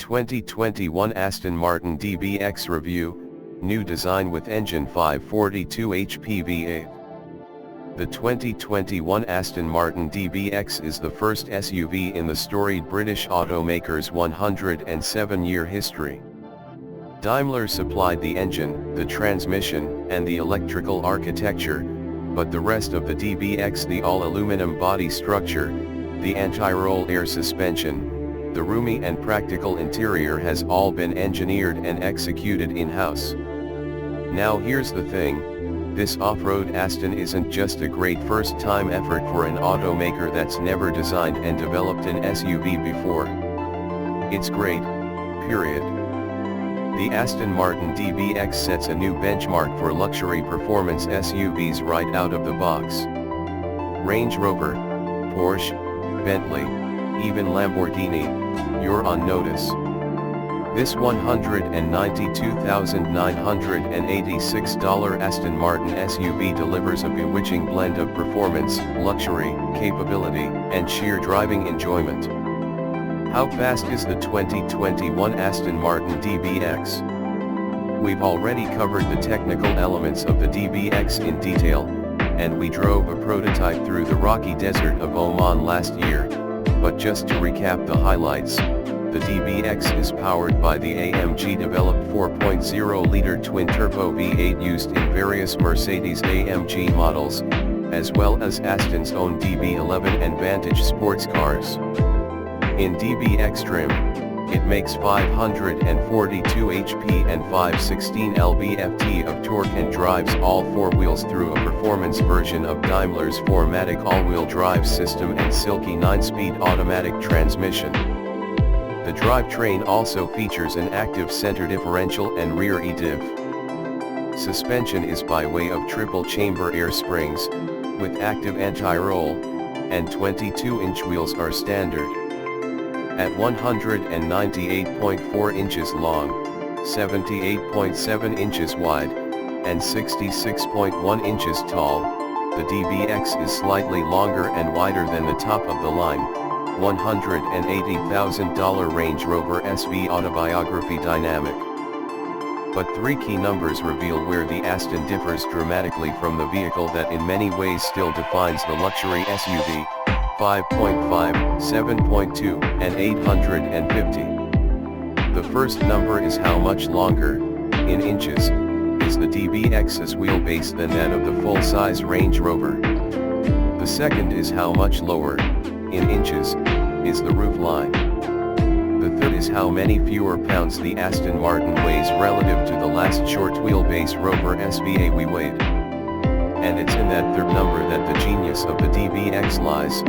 2021 Aston Martin DBX review, new design with engine 542 HP V8. The 2021 Aston Martin DBX is the first SUV in the storied British automaker's 107-year history. Daimler supplied the engine, the transmission, and the electrical architecture, but the rest of the DBX, the all-aluminum body structure, the anti-roll air suspension, the roomy and practical interior has all been engineered and executed in-house. Now here's the thing, this off-road Aston isn't just a great first-time effort for an automaker that's never designed and developed an SUV before. It's great, period. The Aston Martin DBX sets a new benchmark for luxury performance SUVs right out of the box. Range Rover, Porsche, Bentley, even Lamborghini, you're on notice. This $192,986 Aston Martin SUV delivers a bewitching blend of performance, luxury, capability, and sheer driving enjoyment. How fast is the 2021 Aston Martin DBX? We've already covered the technical elements of the DBX in detail, and we drove a prototype through the rocky desert of Oman last year, but just to recap the highlights, the DBX is powered by the AMG-developed 4.0-liter twin-turbo V8 used in various Mercedes-AMG models, as well as Aston's own DB11 and Vantage sports cars. In DBX trim, it makes 542 HP and 516 lb-ft of torque and drives all four wheels through a performance version of Daimler's 4MATIC all-wheel drive system and silky 9-speed automatic transmission. The drivetrain also features an active center differential and rear e-diff. Suspension is by way of triple-chamber air springs, with active anti-roll, and 22-inch wheels are standard. At 198.4 inches long, 78.7 inches wide, and 66.1 inches tall, the DBX is slightly longer and wider than the top-of-the-line, $180,000 Range Rover SV Autobiography Dynamic. But three key numbers reveal where the Aston differs dramatically from the vehicle that in many ways still defines the luxury SUV. 5.5, 7.2, and 850. The first number is how much longer, in inches, is the DBX's wheelbase than that of the full-size Range Rover. The second is how much lower, in inches, is the roofline. The third is how many fewer pounds the Aston Martin weighs relative to the last short wheelbase Rover SVA we weighed. And it's in that third number that the genius of the DBX lies.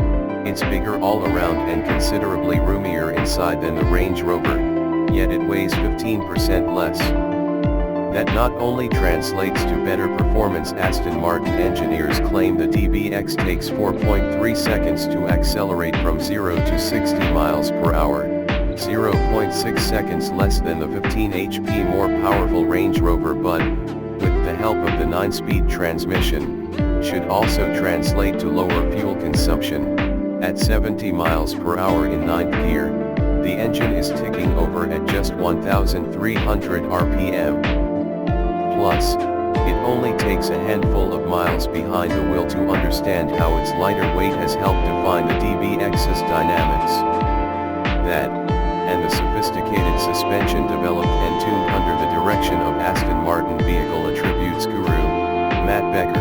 It's bigger all around and considerably roomier inside than the Range Rover, yet it weighs 15% less. That not only translates to better performance. Aston Martin engineers claim the DBX takes 4.3 seconds to accelerate from 0 to 60 miles per hour, 0.6 seconds less than the 15 HP more powerful Range Rover, but, with the help of the 9-speed transmission, should also translate to lower fuel consumption. At 70 miles per hour in 9th gear, the engine is ticking over at just 1,300 RPM. Plus, it only takes a handful of miles behind the wheel to understand how its lighter weight has helped define the DBX's dynamics. That, and the sophisticated suspension developed and tuned under the direction of Aston Martin vehicle attributes guru, Matt Becker.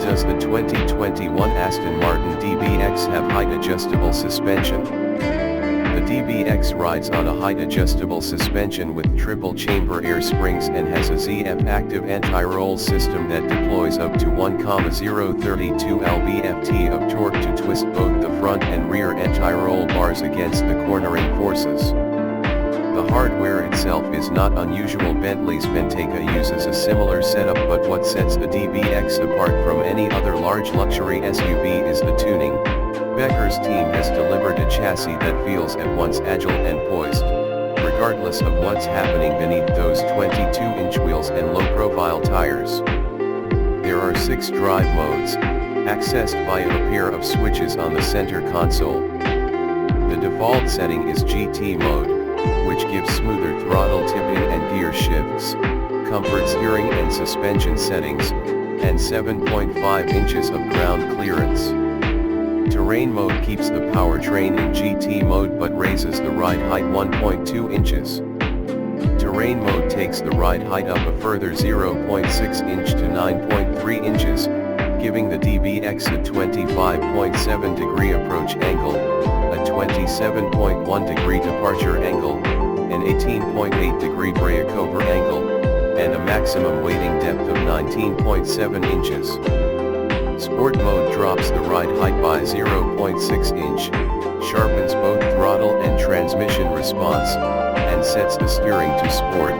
Does the 2021 Aston Martin DBX have height-adjustable suspension? The DBX rides on a height-adjustable suspension with triple-chamber air springs and has a ZF active anti-roll system that deploys up to 1,032 lb-ft of torque to twist both the front and rear anti-roll bars against the cornering forces. The hardware itself is not unusual. Bentley's Bentayga uses a similar setup, but what sets the DBX apart from any other large luxury SUV is the tuning. Becker's team has delivered a chassis that feels at once agile and poised, regardless of what's happening beneath those 22-inch wheels and low-profile tires. There are 6 drive modes, accessed via a pair of switches on the center console. The default setting is GT mode, gives smoother throttle tipping and gear shifts, comfort steering and suspension settings, and 7.5 inches of ground clearance. Terrain mode keeps the powertrain in GT mode but raises the ride height 1.2 inches. Terrain mode takes the ride height up a further 0.6 inch to 9.3 inches, giving the DBX a 25.7 degree approach angle, a 27.1 degree departure angle, an 18.8 degree breakover angle, and a maximum weighting depth of 19.7 inches. Sport mode drops the ride height by 0.6 inch, sharpens both throttle and transmission response, and sets the steering to sport,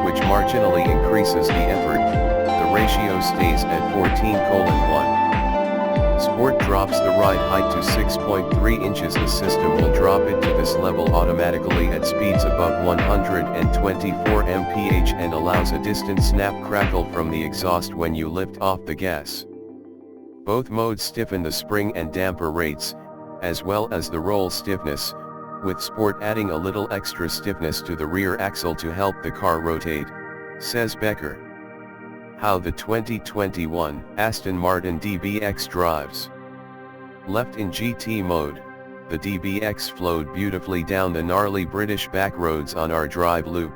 which marginally increases the effort. The ratio stays at 14:1. Sport drops the ride height to 6.3 inches. The system will drop it to this level automatically at speeds above 124 mph and allows a distant snap crackle from the exhaust when you lift off the gas. Both modes stiffen the spring and damper rates, as well as the roll stiffness, with Sport adding a little extra stiffness to the rear axle to help the car rotate, says Becker. How the 2021 Aston Martin DBX drives. Left in GT mode, the DBX flowed beautifully down the gnarly British back roads on our drive loop,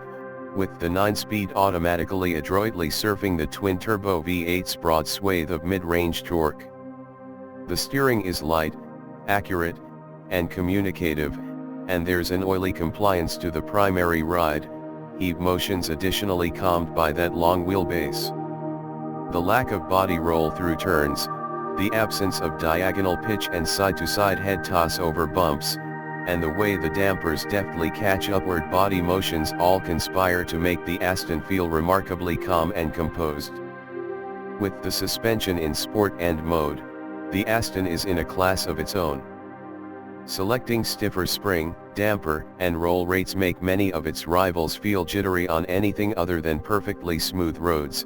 with the 9-speed automatically adroitly surfing the twin-turbo V8's broad swathe of mid-range torque. The steering is light, accurate, and communicative, and there's an oily compliance to the primary ride, heave motions additionally calmed by that long wheelbase. The lack of body roll through turns, the absence of diagonal pitch and side-to-side head toss over bumps, and the way the dampers deftly catch upward body motions all conspire to make the Aston feel remarkably calm and composed. With the suspension in Sport and mode, the Aston is in a class of its own. Selecting stiffer spring, damper, and roll rates make many of its rivals feel jittery on anything other than perfectly smooth roads,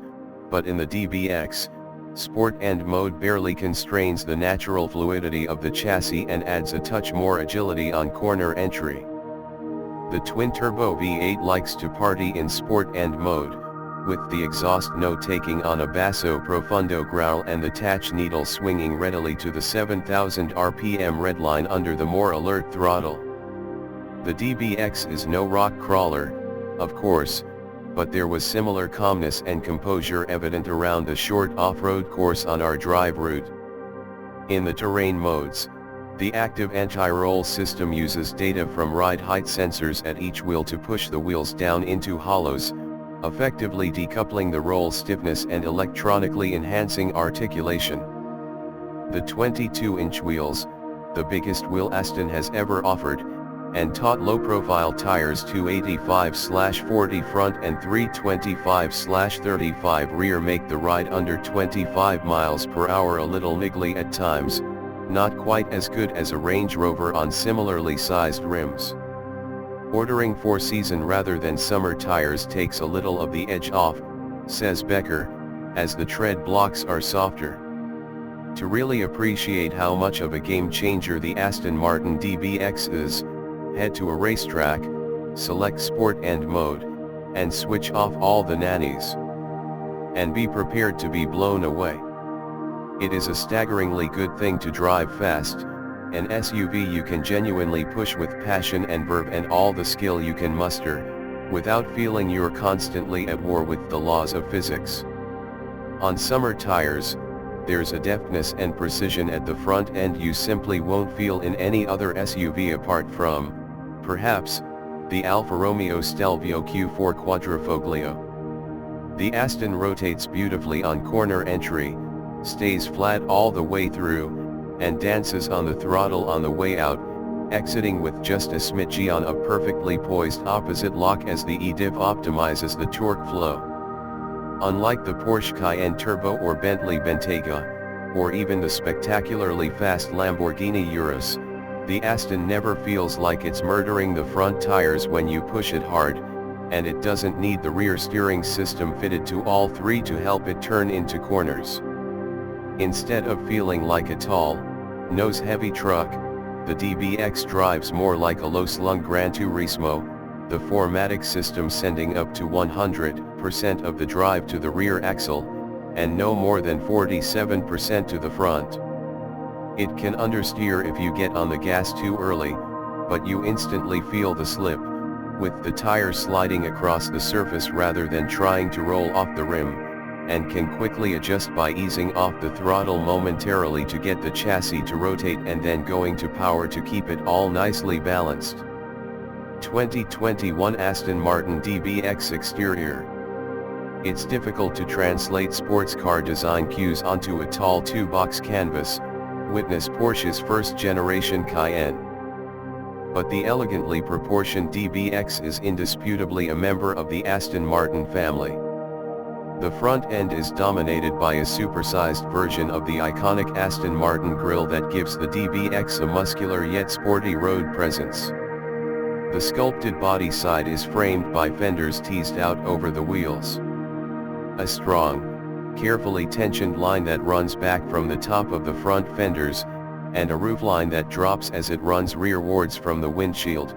but in the DBX, Sport and mode barely constrains the natural fluidity of the chassis and adds a touch more agility on corner entry. The twin-turbo V8 likes to party in Sport and mode, with the exhaust note taking on a basso profundo growl and the touch needle swinging readily to the 7,000 RPM redline under the more alert throttle. The DBX is no rock crawler, of course, but there was similar calmness and composure evident around the short off-road course on our drive route. In the terrain modes, the active anti-roll system uses data from ride height sensors at each wheel to push the wheels down into hollows, effectively decoupling the roll stiffness and electronically enhancing articulation. The 22-inch wheels, the biggest wheel Aston has ever offered, and taut low-profile tires 285/40 front and 325/35 rear make the ride under 25 miles per hour a little niggly at times, not quite as good as a Range Rover on similarly sized rims. Ordering 4-season rather than summer tires takes a little of the edge off, says Becker, as the tread blocks are softer. To really appreciate how much of a game changer the Aston Martin DBX is, head to a racetrack, select Sport and mode, and switch off all the nannies. And be prepared to be blown away. It is a staggeringly good thing to drive fast, an SUV you can genuinely push with passion and verve and all the skill you can muster, without feeling you're constantly at war with the laws of physics. On summer tires, there's a deftness and precision at the front end you simply won't feel in any other SUV apart from, perhaps, the Alfa Romeo Stelvio Q4 Quadrifoglio. The Aston rotates beautifully on corner entry, stays flat all the way through, and dances on the throttle on the way out, exiting with just a smidgen of perfectly poised opposite lock as the e-diff optimizes the torque flow. Unlike the Porsche Cayenne Turbo or Bentley Bentayga, or even the spectacularly fast Lamborghini Urus, the Aston never feels like it's murdering the front tires when you push it hard, and it doesn't need the rear steering system fitted to all three to help it turn into corners. Instead of feeling like a tall, nose-heavy truck, the DBX drives more like a low-slung Gran Turismo, the 4MATIC system sending up to 100% of the drive to the rear axle, and no more than 47% to the front. It can understeer if you get on the gas too early, but you instantly feel the slip, with the tire sliding across the surface rather than trying to roll off the rim, and can quickly adjust by easing off the throttle momentarily to get the chassis to rotate and then going to power to keep it all nicely balanced. 2021 Aston Martin DBX exterior. It's difficult to translate sports car design cues onto a tall two-box canvas, witness Porsche's first-generation Cayenne. But the elegantly proportioned DBX is indisputably a member of the Aston Martin family. The front end is dominated by a supersized version of the iconic Aston Martin grille that gives the DBX a muscular yet sporty road presence. The sculpted body side is framed by fenders teased out over the wheels. A strong, carefully tensioned line that runs back from the top of the front fenders, and a roofline that drops as it runs rearwards from the windshield,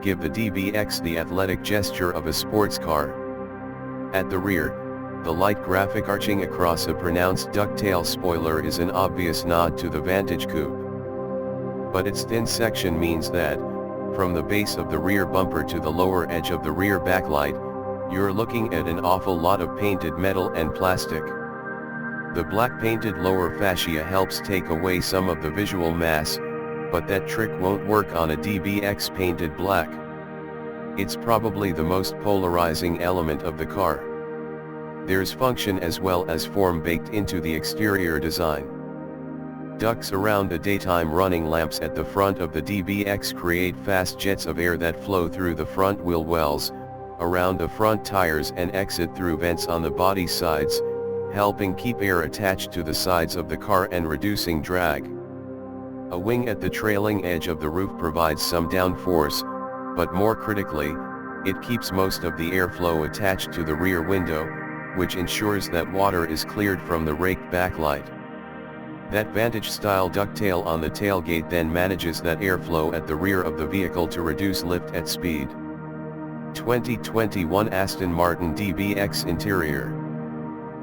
give the DBX the athletic gesture of a sports car. At the rear, the light graphic arching across a pronounced ducktail spoiler is an obvious nod to the Vantage coupe. But its thin section means that, from the base of the rear bumper to the lower edge of the rear backlight, you're looking at an awful lot of painted metal and plastic. The black painted lower fascia helps take away some of the visual mass, but that trick won't work on a DBX painted black. It's probably the most polarizing element of the car. There's function as well as form baked into the exterior design. Ducts around the daytime running lamps at the front of the DBX create fast jets of air that flow through the front wheel wells, around the front tires and exit through vents on the body sides, helping keep air attached to the sides of the car and reducing drag. A wing at the trailing edge of the roof provides some downforce, but more critically, it keeps most of the airflow attached to the rear window, which ensures that water is cleared from the raked backlight. That Vantage-style ducktail on the tailgate then manages that airflow at the rear of the vehicle to reduce lift at speed. 2021 Aston Martin DBX interior.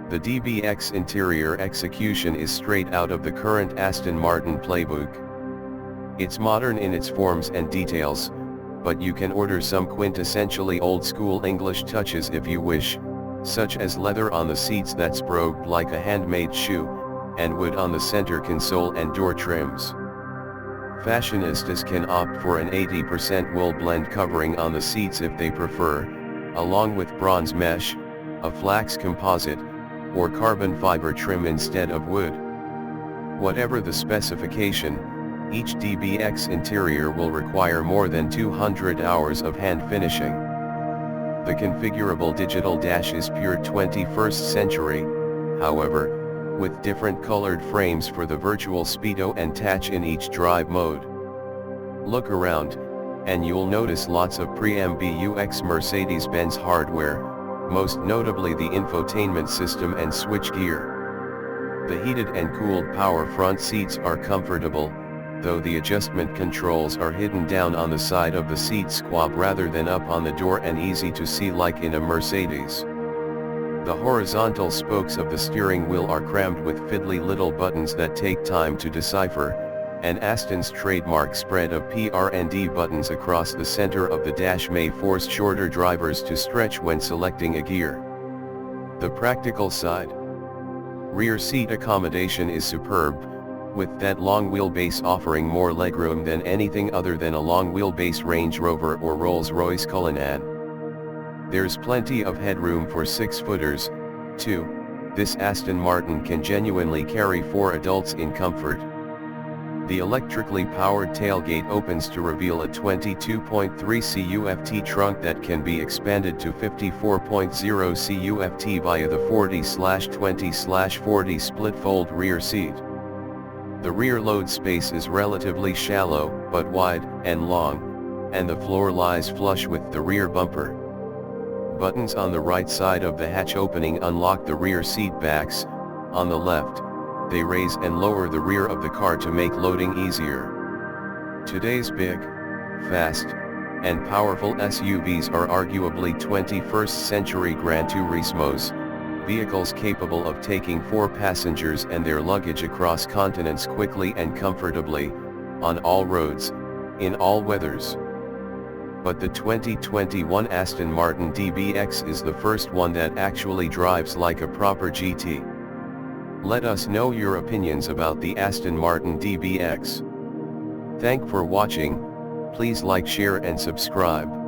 The DBX interior execution is straight out of the current Aston Martin playbook. It's modern in its forms and details, but you can order some quintessentially old-school English touches if you wish, such as leather on the seats that's brogued like a handmade shoe, and wood on the center console and door trims. Fashionistas can opt for an 80% wool blend covering on the seats if they prefer, along with bronze mesh, a flax composite, or carbon fiber trim instead of wood. Whatever the specification, each DBX interior will require more than 200 hours of hand finishing. The configurable digital dash is pure 21st century, however, with different colored frames for the virtual speedo and touch in each drive mode. Look around, and you'll notice lots of pre-MBUX Mercedes-Benz hardware, most notably the infotainment system and switchgear. The heated and cooled power front seats are comfortable, though the adjustment controls are hidden down on the side of the seat squab rather than up on the door and easy to see like in a Mercedes. The horizontal spokes of the steering wheel are crammed with fiddly little buttons that take time to decipher, and Aston's trademark spread of PR&D buttons across the center of the dash may force shorter drivers to stretch when selecting a gear. The practical side. Rear seat accommodation is superb, with that long wheelbase offering more legroom than anything other than a long wheelbase Range Rover or Rolls-Royce Cullinan. There's plenty of headroom for 6-footers, too. This Aston Martin can genuinely carry 4 adults in comfort. The electrically powered tailgate opens to reveal a 22.3 CUFT trunk that can be expanded to 54.0 CUFT via the 40/20/40 split-fold rear seat. The rear load space is relatively shallow, but wide and long, and the floor lies flush with the rear bumper. Buttons on the right side of the hatch opening unlock the rear seat backs. On the left, they raise and lower the rear of the car to make loading easier. Today's big, fast, and powerful SUVs are arguably 21st century Gran Turismos, vehicles capable of taking 4 passengers and their luggage across continents quickly and comfortably, on all roads, in all weathers. But the 2021 Aston Martin DBX is the first one that actually drives like a proper GT. Let us know your opinions about the Aston Martin DBX. Thank for watching, please like, share and subscribe.